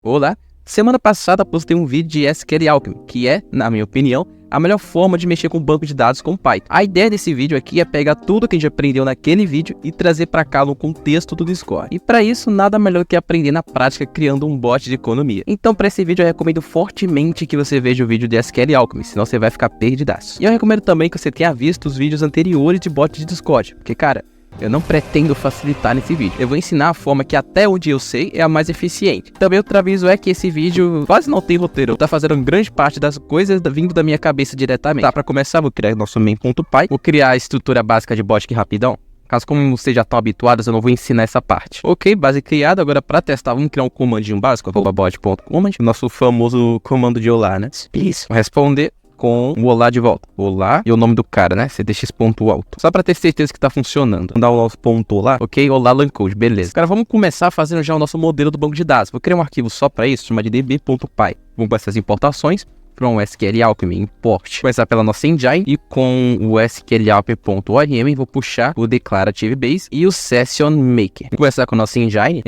Olá! Semana passada postei um vídeo de SQL Alchemy, que é, na minha opinião, a melhor forma de mexer com um banco de dados com Python. A ideia desse vídeo aqui é pegar tudo que a gente aprendeu naquele vídeo e trazer para cá no contexto do Discord. E para isso, nada melhor que aprender na prática criando um bot de economia. Então para esse vídeo eu recomendo fortemente que você veja o vídeo de SQL Alchemy, senão você vai ficar perdidaço. E eu recomendo também que você tenha visto os vídeos anteriores de bot de Discord, porque cara, eu não pretendo facilitar nesse vídeo. Eu vou ensinar a forma que até onde eu sei é a mais eficiente. Também outro aviso é que esse vídeo quase não tem roteiro. Tá fazendo grande parte das coisas vindo da minha cabeça diretamente. Tá, pra começar, vou criar nosso main.py. Vou criar a estrutura básica de bot aqui rapidão. Caso como vocês já estão habituados, eu não vou ensinar essa parte. Ok, base criada. Agora para testar, vamos criar um comandinho básico. bot.command. Nosso famoso comando de olá, né? Isso. Vou responder com o olá de volta. Olá e o nome do cara, né? cdx.auto. Só pra ter certeza que tá funcionando. Vamos dar o nosso ponto olá. Ok, olá Lancode, beleza. Agora vamos começar fazendo já o nosso modelo do banco de dados. Vou criar um arquivo só pra isso, chamado de db.py. Vamos para essas importações. From SQL Alchemy import. Vou começar pela nossa engine e com o SQLAlchemy.orm vou puxar o declarative base e o session maker. Vou começar com a nossa engine,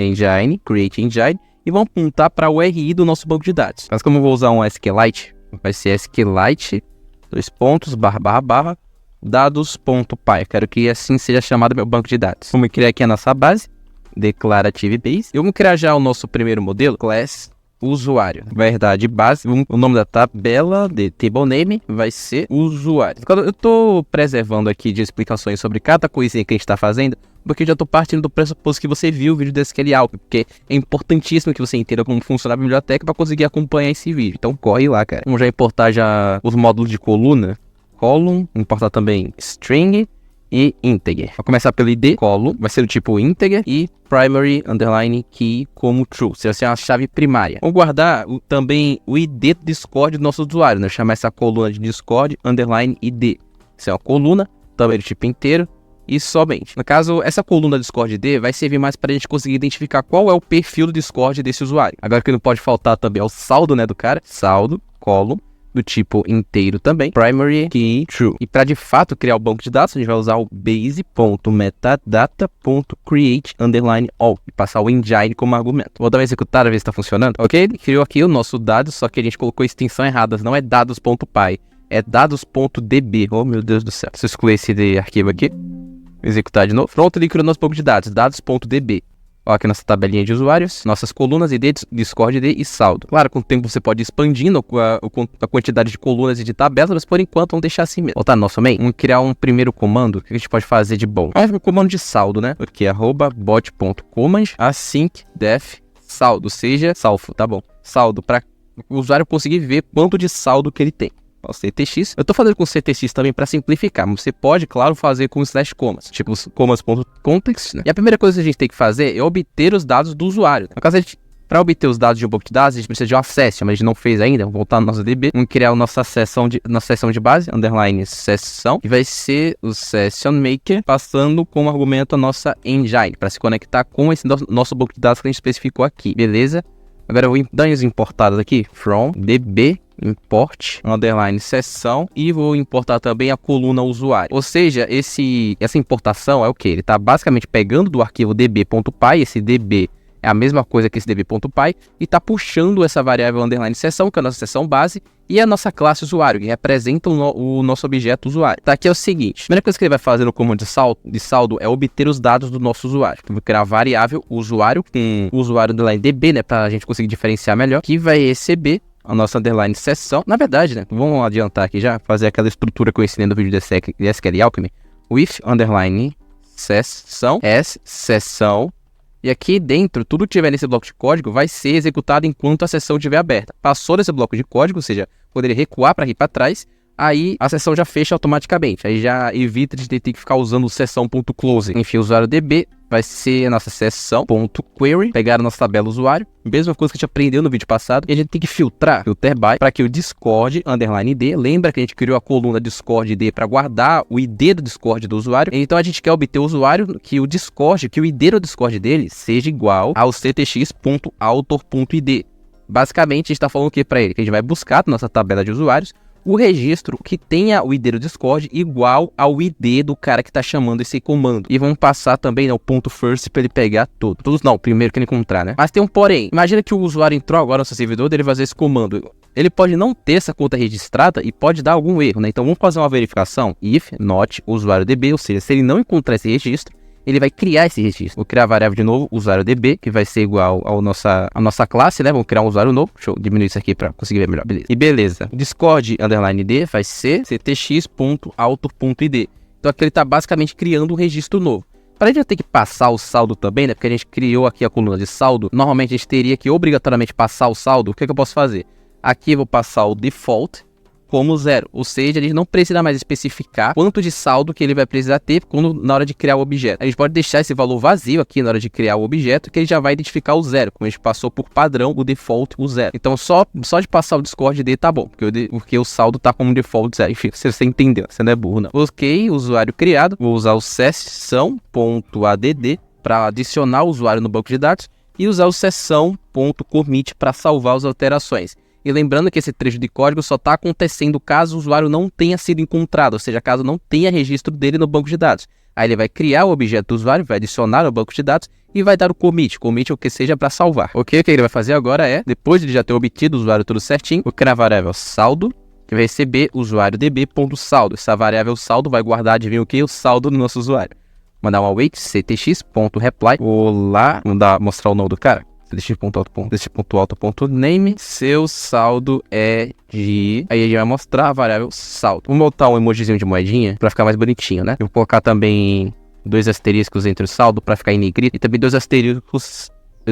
create engine, e vamos apontar para o URI do nosso banco de dados. Mas como eu vou usar um SQLite, vai ser SQLite, dados.py. Quero que assim seja chamado meu banco de dados. Vamos criar aqui a nossa base, declarative base. E vamos criar já o nosso primeiro modelo, class usuário. Verdade base, o nome da tabela de table name vai ser usuário. Eu estou preservando aqui de explicações sobre cada coisinha que a gente está fazendo, porque eu já estou partindo do pressuposto que você viu o vídeo do SQL Alchemy, porque é importantíssimo que você entenda como funciona a biblioteca para conseguir acompanhar esse vídeo. Então corre lá, cara. Vamos já importar já os módulos de coluna, column, importar também string e integer. Vou começar pelo id, column, vai ser do tipo integer e primary underline key como true, se essa é uma chave primária. Vamos guardar também o id do Discord do nosso usuário, né? Chamar essa coluna de Discord underline id. Isso é uma coluna, também do tipo inteiro e somente. No caso, essa coluna Discord ID vai servir mais para a gente conseguir identificar qual é o perfil do Discord desse usuário. Agora o que não pode faltar também é o saldo, né, do cara. Saldo, column, do tipo inteiro também, primary key true. E para de fato criar o banco de dados, a gente vai usar o base.metadata.create_all e passar o engine como argumento. Vou dar uma executada, ver se está funcionando. Ok, ele criou aqui o nosso dado, só que a gente colocou a extensão errada, não é dados.py, é dados.db. Oh meu Deus do céu. Se eu excluir esse arquivo aqui, executar de novo. Pronto, ele criou nosso banco de dados, dados.db. Olha aqui nossa tabelinha de usuários, nossas colunas, ID, Discord ID e saldo. Claro, com o tempo você pode ir expandindo a quantidade de colunas e de tabelas, mas por enquanto vamos deixar assim mesmo. Voltar no nosso main, vamos criar um primeiro comando que a gente pode fazer de bom. Um comando de saldo, né? Aqui, @bot.command async def saldo, seja salvo, tá bom. Saldo, para o usuário conseguir ver quanto de saldo que ele tem. O CTX. Eu tô fazendo com CTX também para simplificar, mas você pode, claro, fazer com /commas, tipo commas.context, né? E a primeira coisa que a gente tem que fazer é obter os dados do usuário. No caso, para obter os dados de um banco de dados, a gente precisa de um access, mas a gente não fez ainda. Vamos voltar no nosso DB, vamos criar a nossa seção de base, underline sessão, e vai ser o session maker, passando como argumento a nossa engine, para se conectar com esse nosso banco de dados que a gente especificou aqui, beleza? Agora eu vou dar as importadas aqui, from db import underline sessão, e vou importar também a coluna usuário. Ou seja, essa importação é o que? Ele está basicamente pegando do arquivo db.py, esse db é a mesma coisa que esse db.py, e está puxando essa variável underline sessão, que é a nossa sessão base, e a nossa classe usuário, que representa o nosso objeto usuário. Tá, aqui é o seguinte, a primeira coisa que ele vai fazer no comando de saldo é obter os dados do nosso usuário. Eu vou criar a variável usuário, com o usuário underline db, né, para a gente conseguir diferenciar melhor, que vai receber a nossa underline sessão. Na verdade, né, vamos adiantar aqui já, fazer aquela estrutura que eu ensinei no vídeo de SQL Alchemy, with underline sessão, sessão. E aqui dentro, tudo que tiver nesse bloco de código vai ser executado enquanto a sessão estiver aberta. Passou desse bloco de código, ou seja, poderia recuar para aqui para trás, aí a sessão já fecha automaticamente. Aí já evita de ter que ficar usando o sessão.close. Enfim, o usuário DB vai ser a nossa sessão.query, pegar a nossa tabela usuário, mesma coisa que a gente aprendeu no vídeo passado, e a gente tem que filter by, para que o Discord underline ID, lembra que a gente criou a coluna Discord ID para guardar o ID do Discord do usuário, então a gente quer obter o usuário que o ID do Discord dele seja igual ao ctx.author.id. Basicamente, a gente está falando o que para ele? Que a gente vai buscar na nossa tabela de usuários o registro que tenha o ID do Discord igual ao ID do cara que tá chamando esse comando. E vamos passar também, né, o ponto first pra ele pegar tudo. Todos não, primeiro que ele encontrar, né? Mas tem um porém. Imagina que o usuário entrou agora no seu servidor, dele fazer esse comando. Ele pode não ter essa conta registrada e pode dar algum erro, né? Então vamos fazer uma verificação. If not usuário DB, ou seja, se ele não encontrar esse registro, ele vai criar esse registro. Vou criar a variável de novo, usuário DB, que vai ser igual à nossa classe, né? Vamos criar um usuário novo. Deixa eu diminuir isso aqui pra conseguir ver melhor. Beleza. E beleza. Discord underline ID vai ser ctx.auto.id. Então aqui ele tá basicamente criando um registro novo. Para a gente ter que passar o saldo também, né? Porque a gente criou aqui a coluna de saldo. Normalmente a gente teria que obrigatoriamente passar o saldo. O que é que eu posso fazer? Aqui eu vou passar o default como 0, ou seja, a gente não precisa mais especificar quanto de saldo que ele vai precisar ter na hora de criar o objeto. A gente pode deixar esse valor vazio aqui na hora de criar o objeto, que ele já vai identificar o 0, como a gente passou por padrão o default o 0. Então só de passar o Discord dele tá bom, porque o saldo tá como default 0. Enfim, você entendeu, você não é burro não. Ok, usuário criado, vou usar o sessão.add para adicionar o usuário no banco de dados e usar o sessão.commit para salvar as alterações. E lembrando que esse trecho de código só está acontecendo caso o usuário não tenha sido encontrado, ou seja, caso não tenha registro dele no banco de dados. Aí ele vai criar o objeto do usuário, vai adicionar ao banco de dados e vai dar o commit. Commit é o que seja para salvar. Ok, o que ele vai fazer agora é, depois de já ter obtido o usuário tudo certinho, vou criar a variável saldo, que vai receber usuário db.saldo. Essa variável saldo vai guardar, adivinha o que? O saldo do nosso usuário. Mandar um await ctx.reply. Vou lá, mostrar o nome do cara. ctx.auto.name, seu saldo é de... Aí ele vai mostrar a variável saldo. Vamos botar um emojizinho de moedinha pra ficar mais bonitinho, né? Eu vou colocar também 2 asteriscos entre o saldo pra ficar em negrito. E também 2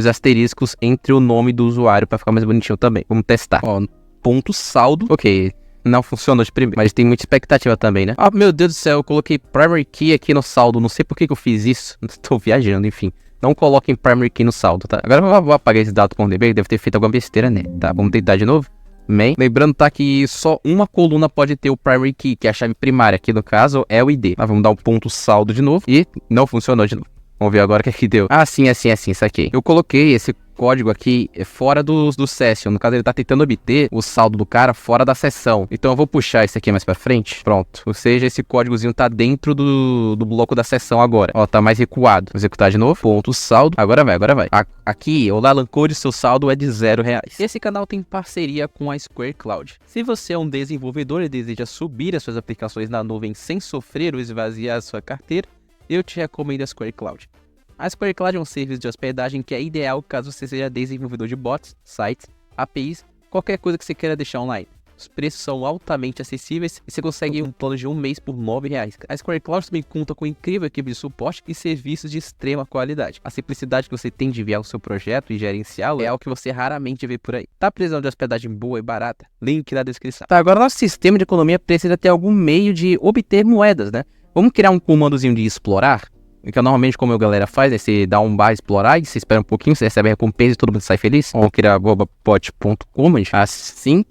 asteriscos entre o nome do usuário pra ficar mais bonitinho também. Vamos testar. Ó, ponto saldo. Ok. Não funcionou de primeiro, mas tem muita expectativa também, né? Ah, meu Deus do céu, eu coloquei primary key aqui no saldo. Não sei por que eu fiz isso. Tô viajando, enfim. Não coloquem primary key no saldo, tá? Agora eu vou apagar esse dado.db, deve ter feito alguma besteira nele, tá? Vamos tentar de novo. Main. Lembrando, tá, que só uma coluna pode ter o primary key, que é a chave primária. Aqui no caso é o ID. Mas vamos dar um ponto saldo de novo. E não funcionou de novo. Vamos ver agora o que é que deu. Ah, sim, isso aqui. Eu coloquei esse código aqui fora do session. No caso, ele tá tentando obter o saldo do cara fora da sessão. Então eu vou puxar esse aqui mais pra frente. Pronto. Ou seja, esse códigozinho tá dentro do bloco da sessão agora. Ó, tá mais recuado. Vou executar de novo. Ponto saldo. Agora vai. Aqui, o Lalan Code, seu saldo é de R$0. Esse canal tem parceria com a Square Cloud. Se você é um desenvolvedor e deseja subir as suas aplicações na nuvem sem sofrer ou esvaziar a sua carteira, eu te recomendo a Square Cloud. A Square Cloud é um serviço de hospedagem que é ideal caso você seja desenvolvedor de bots, sites, APIs, qualquer coisa que você queira deixar online. Os preços são altamente acessíveis e você consegue um plano de 1 mês por R$9. A Square Cloud também conta com incrível equipe de suporte e serviços de extrema qualidade. A simplicidade que você tem de enviar o seu projeto e gerenciá-lo é algo que você raramente vê por aí. Tá precisando de hospedagem boa e barata? Link na descrição. Tá, agora nosso sistema de economia precisa ter algum meio de obter moedas, né? Vamos criar um comandozinho de explorar? Que normalmente como a galera faz, né? Você dá um bar explorar e você espera um pouquinho, você recebe a recompensa e todo mundo sai feliz. Vamos criar pot.com, async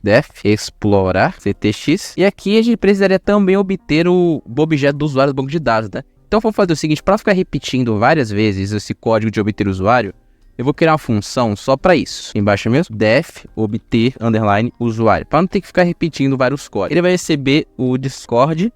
def explorar ctx. E aqui a gente precisaria também obter o objeto do usuário do banco de dados, né? Então vamos fazer o seguinte, para ficar repetindo várias vezes esse código de obter usuário, eu vou criar uma função só para isso. Embaixo mesmo, def obter underline usuário, para não ter que ficar repetindo vários códigos. Ele vai receber o Discord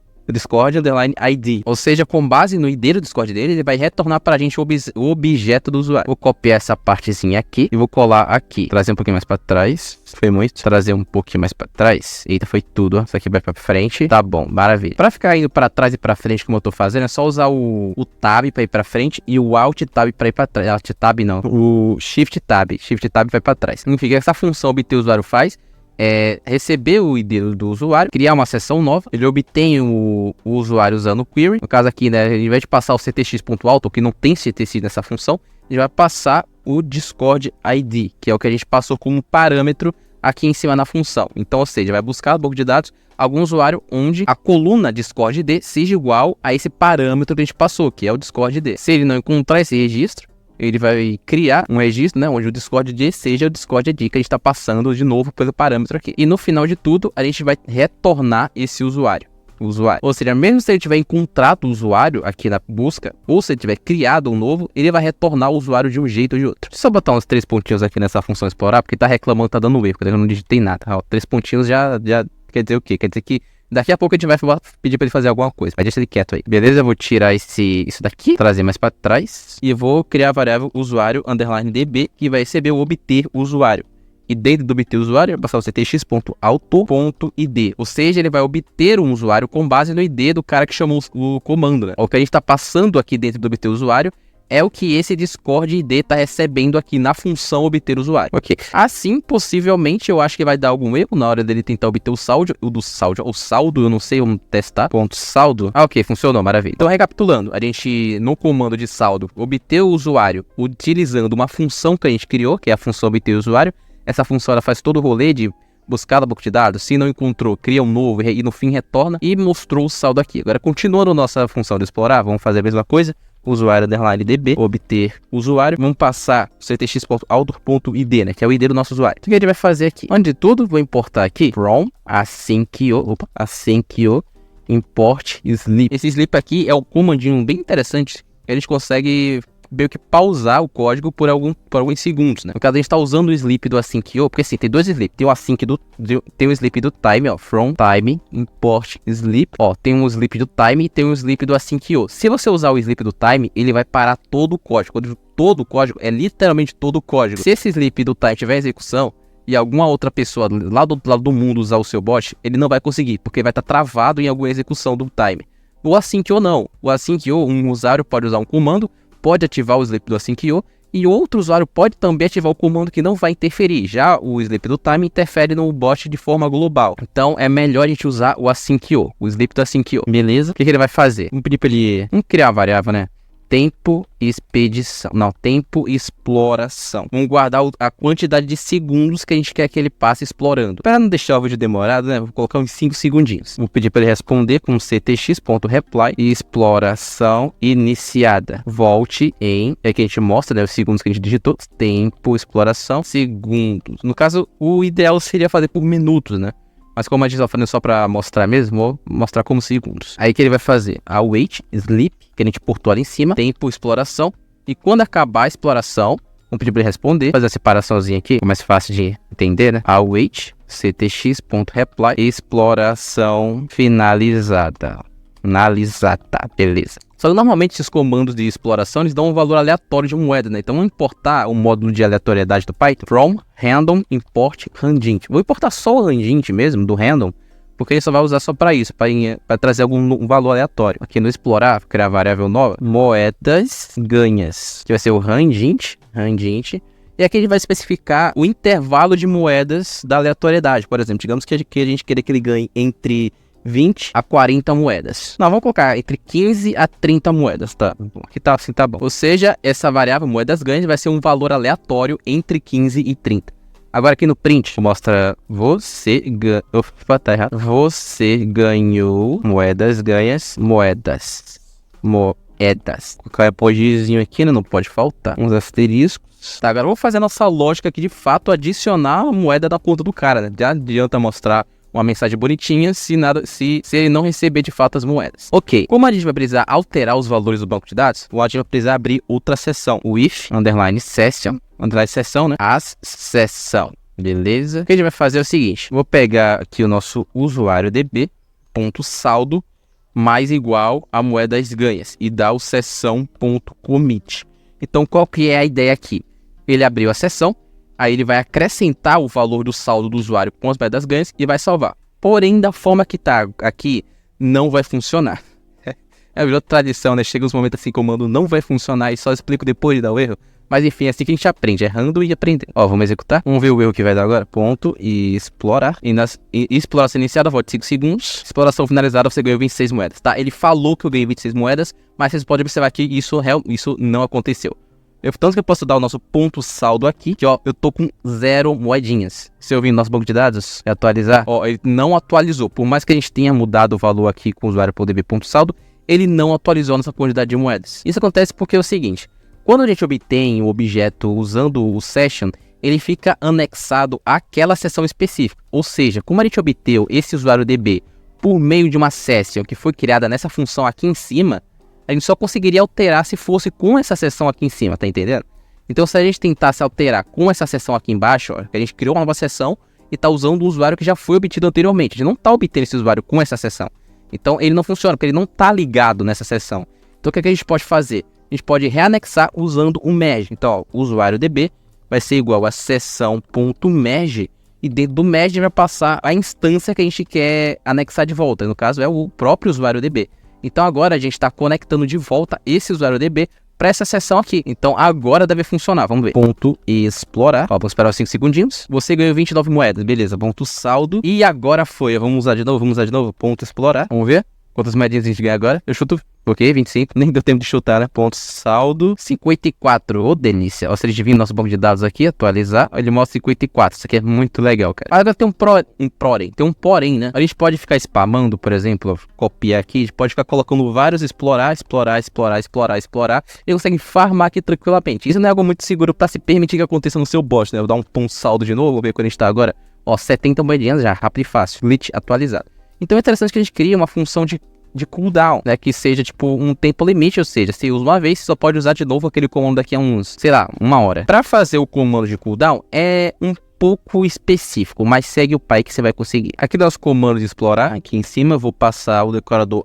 underline ID, ou seja, com base no ID do Discord dele, ele vai retornar pra gente o objeto do usuário. Vou copiar essa partezinha aqui e vou colar aqui, trazer um pouquinho mais pra trás, foi muito, trazer um pouquinho mais pra trás, eita, foi tudo, ó. Isso aqui vai pra frente, tá bom, maravilha. Pra ficar indo pra trás e pra frente como eu tô fazendo, é só usar o Tab pra ir pra frente e o Alt Tab pra ir pra trás, Alt Tab não, o Shift Tab vai pra trás. Significa que essa função obter usuário faz receber o ID do usuário, criar uma sessão nova, ele obtém o usuário usando o query. No caso aqui, né, ao invés de passar o ctx.auto, que não tem ctx nessa função, ele vai passar o Discord ID, que é o que a gente passou como parâmetro aqui em cima na função. Então, ou seja, vai buscar no banco de dados algum usuário onde a coluna Discord ID seja igual a esse parâmetro que a gente passou, que é o Discord ID. Se ele não encontrar esse registro, ele vai criar um registro, né, onde o Discord ID seja o Discord ID que a gente está passando de novo pelo parâmetro aqui. E no final de tudo, a gente vai retornar esse usuário. Ou seja, mesmo se ele tiver encontrado o usuário aqui na busca, ou se ele tiver criado um novo, ele vai retornar o usuário de um jeito ou de outro. Deixa eu só botar uns 3 pontinhos aqui nessa função explorar, porque tá reclamando que tá dando erro, eu não digitei nada. Ó, 3 pontinhos já quer dizer o quê? Quer dizer que daqui a pouco a gente vai pedir pra ele fazer alguma coisa, mas deixa ele quieto aí. Beleza, eu vou tirar isso daqui, trazer mais pra trás, e vou criar a variável usuário underline db, que vai receber o obter usuário. E dentro do obter usuário, vai passar o ctx.auto.id. Ou seja, ele vai obter um usuário com base no ID do cara que chamou o comando, né? O que a gente está passando aqui dentro do obter usuário é o que esse Discord ID está recebendo aqui na função obter usuário. Ok. Assim, possivelmente, eu acho que vai dar algum erro na hora dele tentar obter o saldo. O saldo, eu não sei, vamos testar. Ponto saldo. Ah, ok, funcionou, maravilha. Então, recapitulando, a gente, no comando de saldo, obter o usuário utilizando uma função que a gente criou, que é a função obter usuário. Essa função ela faz todo o rolê de buscar no banco de dados, se não encontrou, cria um novo e no fim retorna e mostrou o saldo aqui. Agora, continuando nossa função de explorar, vamos fazer a mesma coisa, usuário underline db, obter usuário, vamos passar o ctx.author.id, né, que é o ID do nosso usuário. Então, o que a gente vai fazer aqui? Antes de tudo, vou importar aqui from asyncio import sleep. Esse sleep aqui é um comandinho bem interessante, que a gente consegue meio que pausar o código por alguns segundos, né? No caso, a gente tá usando o sleep do asyncio, porque assim, tem dois sleep. Tem o tem o sleep do time, ó, from time import sleep. Ó, tem um sleep do time e tem um sleep do asyncio. Se você usar o sleep do time, ele vai parar todo o código. Quando todo o código é literalmente todo o código. Se esse sleep do time tiver execução e alguma outra pessoa lá do outro lado do mundo usar o seu bot, ele não vai conseguir, porque vai estar travado em alguma execução do time. O asyncio não. O asyncio, um usuário pode usar um comando, pode ativar o sleep do asyncio, e outro usuário pode também ativar o comando que não vai interferir. Já o sleep do time interfere no bot de forma global. Então é melhor a gente usar o asyncio, o sleep do asyncio. Beleza? O que ele vai fazer? Vamos pedir para ele... Vamos criar a variável, né? Tempo expedição. Não, tempo exploração. Vamos guardar a quantidade de segundos que a gente quer que ele passe explorando. Para não deixar o vídeo demorado, né? Vou colocar uns 5 segundinhos. Vou pedir para ele responder com ctx.reply exploração iniciada. Volte em... É que a gente mostra, né? Os segundos que a gente digitou. Tempo exploração segundos. No caso, o ideal seria fazer por minutos, né? Mas como a gente está fazendo só para mostrar mesmo, vou mostrar como segundos. Aí que ele vai fazer await sleep, que a gente portou ali em cima, tempo exploração. E quando acabar a exploração, vamos pedir para ele responder. Fazer a separaçãozinha aqui, fica mais fácil de entender, né? Await ctx.reply exploração finalizada. Beleza. Só que normalmente esses comandos de exploração, eles dão um valor aleatório de moeda, né? Então vamos importar o módulo de aleatoriedade do Python. From random import randint. Vou importar só o randint mesmo, do random, porque ele só vai usar só para isso, para trazer um valor aleatório. Aqui no explorar, vou criar a variável nova, moedas ganhas, que vai ser o randint. E aqui a gente vai especificar o intervalo de moedas da aleatoriedade. Por exemplo, digamos que a gente queira que ele ganhe entre 20 a 40 moedas. Não, vamos colocar entre 15 a 30 moedas, tá? Aqui tá assim, tá bom. Ou seja, essa variável moedas ganhas vai ser um valor aleatório entre 15 e 30. Agora aqui no print, mostra você ganhou moedas ganhas, moedas. Colocar um emojizinho aqui, né? Não pode faltar. Uns asteriscos. Tá, agora vamos fazer a nossa lógica aqui de fato adicionar a moeda da conta do cara, né? Já adianta mostrar uma mensagem bonitinha se ele não receber de fato as moedas. Ok, como a gente vai precisar alterar os valores do banco de dados, a gente vai precisar abrir outra seção. O if, underline session, né? As sessão. Beleza? O que a gente vai fazer é o seguinte. Vou pegar aqui o nosso usuário db, ponto saldo, mais igual a moedas ganhas. E dar o sessão.commit. Então, qual que é a ideia aqui? Ele abriu a sessão. Aí ele vai acrescentar o valor do saldo do usuário com as moedas ganhas e vai salvar. Porém, da forma que tá aqui, não vai funcionar. É virou tradição, né? Chega uns momentos assim, comando não vai funcionar e só explico depois de dar o erro. Mas enfim, é assim que a gente aprende, errando e aprendendo. Ó, vamos executar. Vamos ver o erro que vai dar agora. Ponto e explorar. Exploração iniciada, volte 5 segundos. Exploração finalizada, você ganhou 26 moedas, tá? Ele falou que eu ganhei 26 moedas, mas vocês podem observar que isso não aconteceu. Tanto que eu posso dar o nosso ponto saldo aqui, que ó, eu tô com 0 moedinhas. Se eu vir no nosso banco de dados e atualizar, ó, ele não atualizou. Por mais que a gente tenha mudado o valor aqui com o usuário.db.saldo, ele não atualizou a nossa quantidade de moedas. Isso acontece porque é o seguinte, quando a gente obtém o objeto usando o session, ele fica anexado àquela seção específica. Ou seja, como a gente obteve esse usuário DB por meio de uma session que foi criada nessa função aqui em cima, a gente só conseguiria alterar se fosse com essa seção aqui em cima, tá entendendo? Então se a gente tentasse alterar com essa seção aqui embaixo, ó, a gente criou uma nova seção e tá usando o usuário que já foi obtido anteriormente. A gente não tá obtendo esse usuário com essa sessão. Então ele não funciona, porque ele não tá ligado nessa sessão. Então o que a gente pode fazer? A gente pode reanexar usando o merge. Então, ó, o usuário DB vai ser igual a sessão.merge, e dentro do merge vai passar a instância que a gente quer anexar de volta. No caso, é o próprio usuário DB. Então agora a gente está conectando de volta esse usuário DB para essa sessão aqui. Então agora deve funcionar. Vamos ver. Ponto explorar. Ó, vamos esperar os 5 segundinhos. Você ganhou 29 moedas. Beleza. Ponto saldo. E agora foi. Vamos usar de novo. Ponto explorar. Vamos ver quantas moedinhas a gente ganha agora. Eu chuto. Ok, 25. Nem deu tempo de chutar, né? Ponto saldo. 54. Ô, delícia. Ó, se a gente vir no nosso banco de dados aqui, atualizar, ele mostra 54. Isso aqui é muito legal, cara. Agora tem um porém, né? A gente pode ficar spamando, por exemplo, ó, copiar aqui. A gente pode ficar colocando vários explorar. E consegue farmar aqui tranquilamente. Isso não é algo muito seguro pra se permitir que aconteça no seu bot, né? Eu vou dar um ponto saldo de novo, vou ver quando a gente tá agora. Ó, 70 moedinhas já, rápido e fácil. Glitch atualizado. Então é interessante que a gente crie uma função de cooldown, né, que seja tipo um tempo limite, ou seja, se usa uma vez, você só pode usar de novo aquele comando daqui a uns, sei lá, 1 hora. Para fazer o comando de cooldown é um pouco específico, mas segue o pai que você vai conseguir. Aqui nosso comando de explorar, aqui em cima eu vou passar o decorador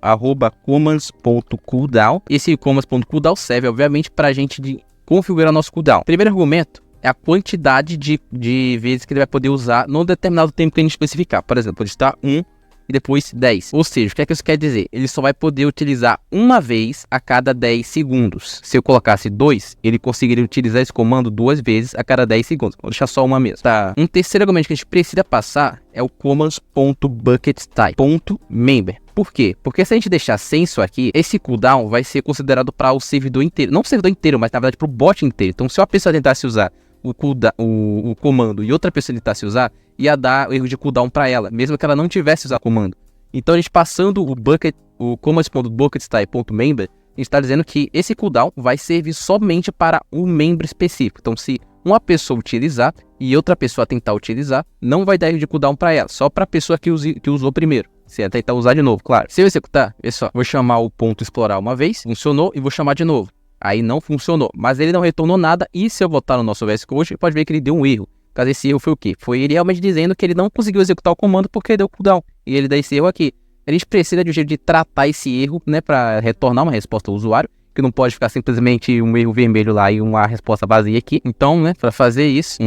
@commands.cooldown. Esse commands.cooldown serve obviamente para a gente configurar nosso cooldown. Primeiro argumento é a quantidade de vezes que ele vai poder usar num determinado tempo que a gente especificar. Por exemplo, pode estar 1 e depois 10. Ou seja, o que é que isso quer dizer? Ele só vai poder utilizar uma vez a cada 10 segundos. Se eu colocasse 2, ele conseguiria utilizar esse comando 2 vezes a cada 10 segundos. Vou deixar só uma mesmo. Tá. Um terceiro argumento que a gente precisa passar é o commands.buckettype.member. Por quê? Porque se a gente deixar sem isso aqui, esse cooldown vai ser considerado para o servidor inteiro. Não o servidor inteiro, mas na verdade para o bot inteiro. Então, se uma pessoa tentasse usar o comando e outra pessoa tentasse usar, ia dar erro de cooldown para ela, mesmo que ela não tivesse usado o comando. Então a gente passando o commands.buckettype.member, a gente está dizendo que esse cooldown vai servir somente para um membro específico. Então se uma pessoa utilizar e outra pessoa tentar utilizar, não vai dar erro de cooldown para ela, só para a pessoa que usou primeiro. Se ela tentar usar de novo, claro. Se eu executar, vê só, vou chamar o ponto explorar uma vez, funcionou, e vou chamar de novo. Aí não funcionou, mas ele não retornou nada, e se eu voltar no nosso VS Code, pode ver que ele deu um erro. Caso esse erro foi o quê? Foi ele realmente dizendo que ele não conseguiu executar o comando porque deu cooldown, e ele dá esse erro aqui. A gente precisa de um jeito de tratar esse erro, né, para retornar uma resposta ao usuário, que não pode ficar simplesmente um erro vermelho lá e uma resposta vazia aqui. Então, né, para fazer isso,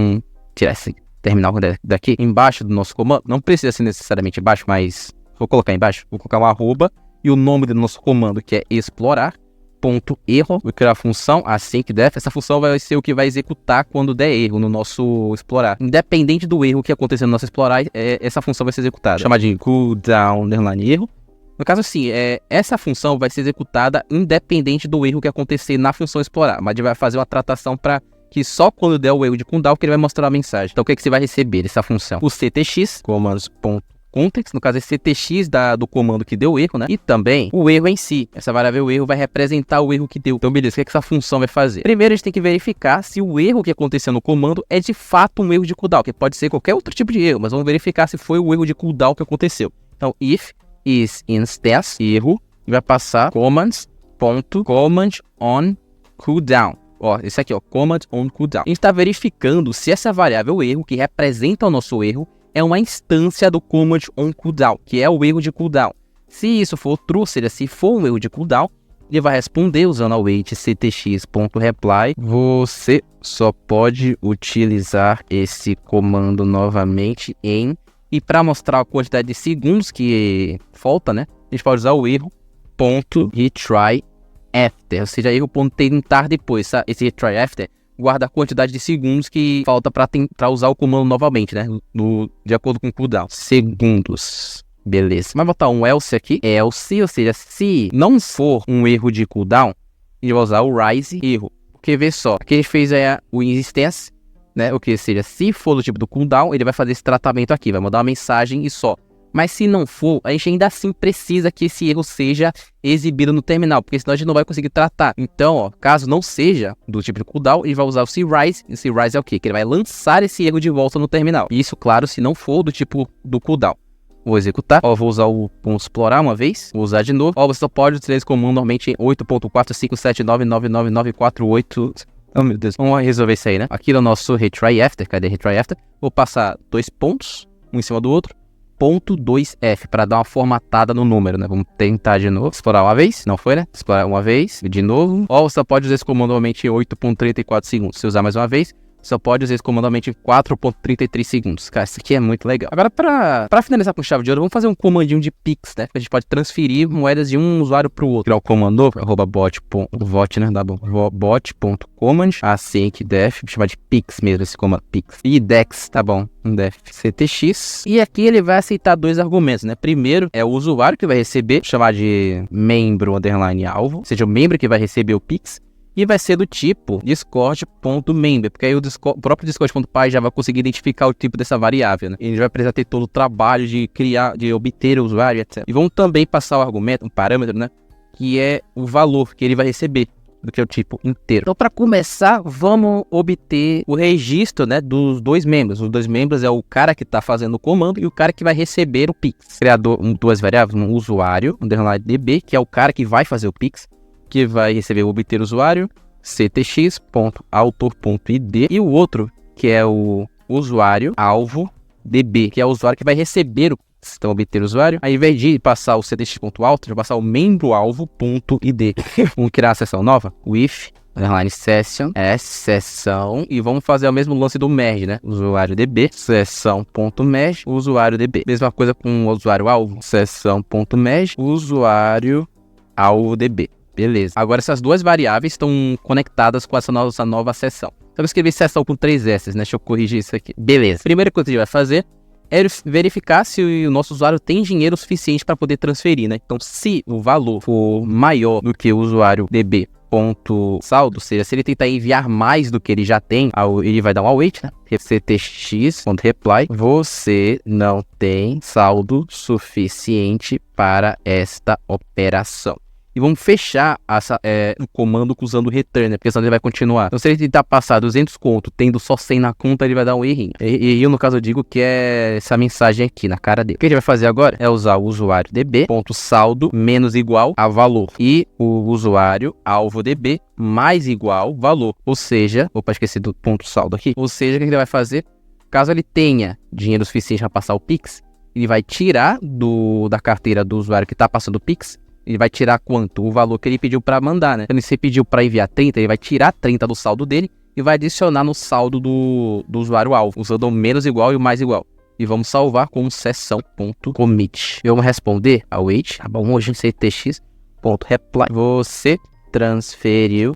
tirar esse terminal daqui, embaixo do nosso comando, não precisa ser necessariamente embaixo, mas vou colocar embaixo, vou colocar um arroba, e o nome do nosso comando, que é explorar, .erro, vou criar a função assim que der. Essa função vai ser o que vai executar quando der erro no nosso explorar. Independente do erro que acontecer no nosso explorar, essa função vai ser executada. Chamar de cooldown _erro. No caso, sim, essa função vai ser executada independente do erro que acontecer na função explorar, mas ele vai fazer uma tratação para que só quando der o erro de cooldown que ele vai mostrar a mensagem. Então o que, é que você vai receber dessa função? O ctx, commands.context, no caso é ctx do comando que deu o erro, né? E também o erro em si. Essa variável erro vai representar o erro que deu. Então, beleza, o que, é que essa função vai fazer? Primeiro, a gente tem que verificar se o erro que aconteceu no comando é de fato um erro de cooldown, que pode ser qualquer outro tipo de erro, mas vamos verificar se foi o erro de cooldown que aconteceu. Então, if is instance erro, e vai passar command on cooldown. Ó, esse aqui, ó, command on cooldown. A gente está verificando se essa variável erro, que representa o nosso erro, é uma instância do command on cooldown, que é o erro de cooldown. Se isso for true, ou seja, se for um erro de cooldown, ele vai responder usando await ctx.reply. Você só pode utilizar esse comando novamente em... E para mostrar a quantidade de segundos que falta, né? A gente pode usar o erro .retry after, ou seja, erro .tentar depois. Tá? Esse retry after guarda a quantidade de segundos que falta para usar o comando novamente, né? De acordo com o cooldown. Segundos. Beleza. Vai botar um else aqui. Else, ou seja, se não for um erro de cooldown, a gente vai usar o rise erro. Porque vê só, aqui a gente fez o instance, né? O que seja, se for do tipo do cooldown, ele vai fazer esse tratamento aqui, vai mandar uma mensagem e só. Mas se não for, a gente ainda assim precisa que esse erro seja exibido no terminal, porque senão a gente não vai conseguir tratar. Então, ó, caso não seja do tipo de cooldown, ele vai usar o cRise. E o cRise é o quê? Que ele vai lançar esse erro de volta no terminal. Isso, claro, se não for do tipo do cooldown. Vou executar. Ó, vou usar o ponto explorar uma vez. Vou usar de novo. Ó, você só pode utilizar esse comando normalmente em 8.457999948. Oh, meu Deus. Vamos resolver isso aí, né? Aqui no nosso retry after. Cadê retry after? Vou passar 2 pontos, um em cima do outro. Ponto 2F, para dar uma formatada no número, né? Vamos tentar de novo. Explorar uma vez. Não foi, né? Explorar uma vez. De novo. Ou você pode usar esse comando normalmente em 8.34 segundos. Se usar mais uma vez, só pode usar esse comando normalmente em 4.33 segundos. Cara, isso aqui é muito legal. Agora, pra finalizar com chave de ouro, vamos fazer um comandinho de Pix, né? A gente pode transferir moedas de um usuário pro outro. Criar o comando, @bot, né? Dá bom. bot.command, assim que def, chamar de Pix mesmo, esse comando Pix. E dex, tá bom. Um def ctx. E aqui ele vai aceitar 2 argumentos, né? Primeiro é o usuário que vai receber, chamar de membro _ alvo, ou seja, o membro que vai receber o Pix. E vai ser do tipo discord.member, porque aí o próprio discord.py já vai conseguir identificar o tipo dessa variável, né? E a gente vai precisar ter todo o trabalho de criar, de obter o usuário, etc. E vamos também passar o argumento, um parâmetro, né? Que é o valor que ele vai receber, do que é o tipo inteiro. Então, para começar, vamos obter o registro, né, dos 2 membros. Os 2 membros é o cara que está fazendo o comando e o cara que vai receber o Pix. Criador, 2 variáveis, um usuário, _db, que é o cara que vai fazer o Pix, que vai receber o obter usuário, ctx.autor.id, e o outro, que é o usuário alvo db, que é o usuário que vai receber o Pix. Então, obter usuário, ao invés de passar o ctx.author, vai passar o membro alvo.id. Vamos criar a seção nova, with _session, sessão, e vamos fazer o mesmo lance do merge, né? Usuário db, sessão.merge, usuário db. Mesma coisa com o usuário alvo, sessão.merge, usuário alvo db. Beleza. Agora essas 2 variáveis estão conectadas com essa nova seção. Então eu escrevi seção com 3 S, né? Deixa eu corrigir isso aqui. Beleza. Primeira coisa que a gente vai fazer é verificar se o nosso usuário tem dinheiro suficiente para poder transferir, né? Então, se o valor for maior do que o usuário db.saldo, ou seja, se ele tentar enviar mais do que ele já tem, ele vai dar um await, né? ctx.reply, você não tem saldo suficiente para esta operação. E vamos fechar o comando usando o return, né? Porque senão ele vai continuar. Então, se ele tentar passar 200 conto, tendo só 100 na conta, ele vai dar um errinho. E no caso, eu digo que é essa mensagem aqui na cara dele. O que a gente vai fazer agora é usar o usuário db.saldo menos igual a valor. E o usuário alvo db mais igual valor. Ou seja, opa, esqueci do ponto saldo aqui. Ou seja, o que ele vai fazer? Caso ele tenha dinheiro suficiente para passar o Pix, ele vai tirar da carteira do usuário que está passando o Pix. Ele vai tirar quanto? O valor que ele pediu para mandar, né? Então, se ele pediu para enviar 30, ele vai tirar 30 do saldo dele e vai adicionar no saldo do usuário alvo, usando o menos igual e o mais igual. E vamos salvar com sessão.commit. E vamos responder await, tá bom, hoje ctx.reply. Você transferiu,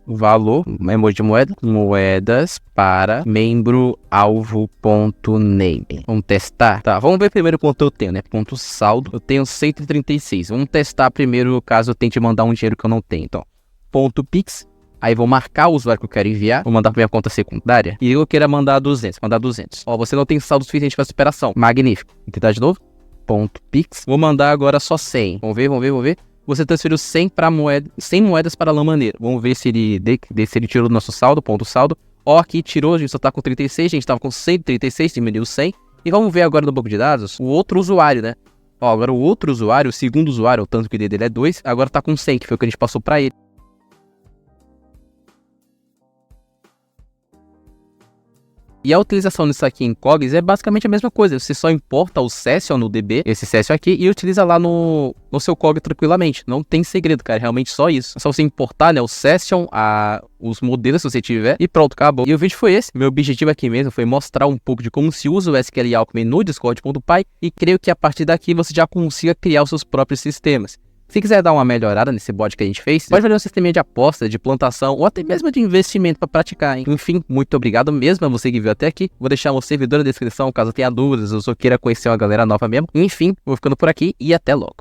valor, emoji de moeda, moedas para membro alvo.name. Vamos testar? Tá, vamos ver primeiro quanto eu tenho, né? Ponto saldo, eu tenho 136. Vamos testar primeiro caso eu tente mandar um dinheiro que eu não tenho. Então, ponto pix, aí vou marcar o usuário que eu quero enviar, vou mandar para minha conta secundária e eu quero mandar 200, Ó, você não tem saldo suficiente para essa operação. Magnífico. Vou tentar de novo. Ponto pix, vou mandar agora só 100. Vamos ver. Você transferiu 100 moedas para a Lamaneira. Vamos ver se ele tirou do nosso saldo, ponto saldo. Ó, aqui tirou, a gente só tá com 36, a gente tava com 136, diminuiu 100. E vamos ver agora no banco de dados o outro usuário, né? Ó, agora o outro usuário, o segundo usuário, o tanto que o ID dele é 2, agora tá com 100, que foi o que a gente passou para ele. E a utilização disso aqui em Cogs é basicamente a mesma coisa. Você só importa o session no DB, esse session aqui, e utiliza lá no seu Cog tranquilamente. Não tem segredo, cara. É realmente só isso. É só você importar, né, o session, os modelos se você tiver, e pronto, acabou. E o vídeo foi esse. Meu objetivo aqui mesmo foi mostrar um pouco de como se usa o SQL Alchemy no Discord.py, e creio que a partir daqui você já consiga criar os seus próprios sistemas. Se quiser dar uma melhorada nesse bot que a gente fez, pode fazer um sistema de aposta, de plantação ou até mesmo de investimento para praticar, hein? Enfim, muito obrigado mesmo a você que viu até aqui. Vou deixar o servidor na descrição caso tenha dúvidas ou só queira conhecer uma galera nova mesmo. Enfim, vou ficando por aqui e até logo.